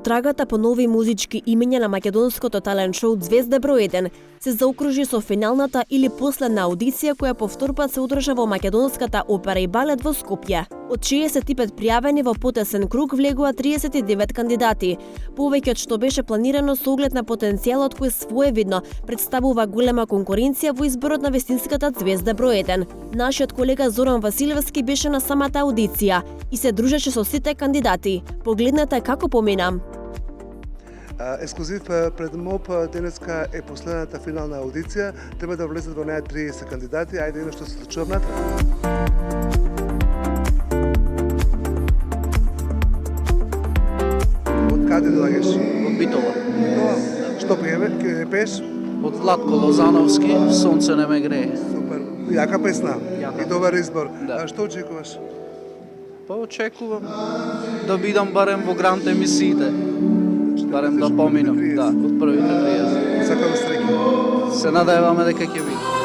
Потрагата по нови музички имења на македонското талент шоу Звезда број 1 се заокружи со финалната или последна аудиција која по втор пат се одржа во македонската опера и балет во Скопје. Од 65 пријавени во потесен круг влегува 39 кандидати, повеќе од што беше планирано со оглед на потенцијалот кој своевидно представува голема конкуренција во изборот на вистинската Звезда број 1. Нашиот колега Зоран Василевски беше на самата аудиција и се дружеше со сите кандидати. Погледнете како помина. Ексклузив пред МОП денеска е последната финална аудиција. Треба да влезат во неја 30 кандидати. Ајде видиме што се случува внатре. Од каде доаѓаш? Од Битола. Битола. Што пееш? Од Владко Лозановски, Сонце не ме грее. Супер. Јака песна. Јака. И добар избор. Да. А што очекуваш? Па очекувам да бидам барем во грант емисиите. Барем да поминам, да, од првите 30. Сакам среќа. Се надеваме дека ќе биде.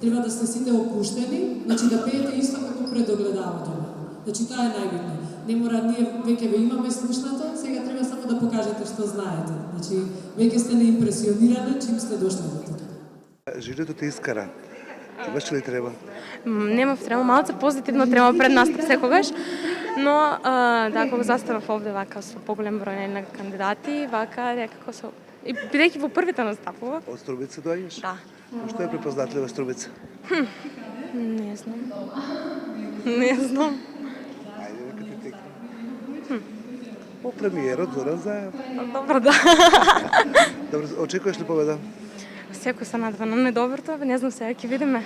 Треба да сте сите опуштени, значи да пеете исто како пред огледалото. Значи тоа е најбитно. Не мора, ние веќе ве имаме слушнато, сега треба само да покажете што знаете. Значи веќе сте неимпресионирани чим сте дошли до тука. Жирито те искара. Имаш ли треба? Немав треба, малце позитивно треба пред настап секогаш, но да, кога заставав овде вака со поголем број на кандидати, вака некако со и бидејќи во првите настапува. Од Струмица доаѓаш? Да. Што е препознатлива Струмица? Не знам. Не знам. Ајде нека ти текне. По премиерот Зоран Заев. Добро, да. Добро, очекуваш ли победа? Секој се надва на недоброто, не знам сега ќе видиме.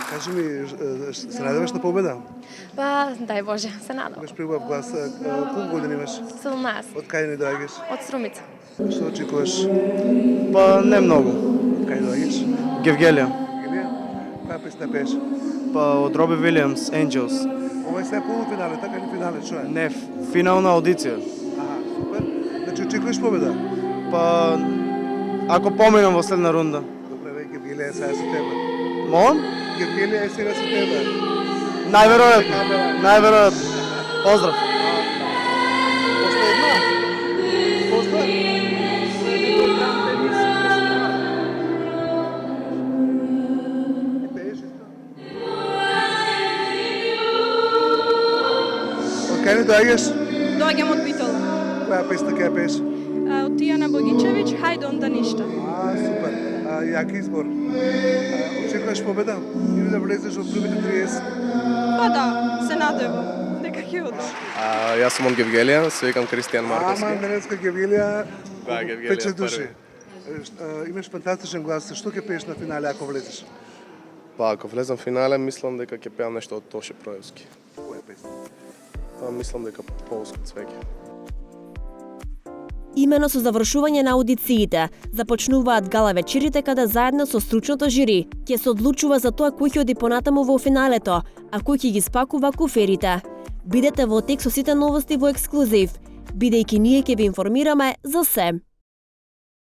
Кажи ми, се надеваш на победа? Па, дај Боже, се надам. Имаш прибав глас. Колку години имаш? 17. Од кај не доаѓаш? Од Струмица. Што очекуваш? Па не многу. Од кај доаѓаш? Гевгелија. Илија? Која песна пееш? Па од Роби Вилијамс, Angels. Ова е сега полуфинале, така или финале, што е? Не, финална аудиција. Аха, супер. Значи очекуваш победа? Па ако поминам во следна рунда. Добре, веќе Гевгелија е сега со тебе. Молам? Гевгелија е сега со тебе. Најверојатно. Поздрав. После една? После? Пееш исто? Од кај не доаѓаш? Доаѓам од Битола. Која песна ќе ја пееш? Од Тијана Богичевиќ, Хајде онда ништа. Супер. Јак избор. Очекуваш победа? Или да влезеш во првите 30? Па да, се надевам дека ќе одиш. Јас сум од Гевгелија, се викам Кристијан Марковски. Ама, денеска Гевгелија, Да, Гевгелија пече души. први. Имаш фантастичен глас. Што ќе пееш на финале ако влезеш? Па, ако влезам в финале, мислам дека ќе пеам нешто од Тоше Проевски. Која песна? Па, мислам дека Полско цвеќе. Имено со завршување на аудициите, започнуваат гала вечерите каде заедно со стручното жири ќе се одлучува за тоа кој ќе оди понатаму во финалето, а кој ќе ги спакува куферите. Бидете во тек со сите новости во ексклузив, бидејќи ние ќе ви информираме за се.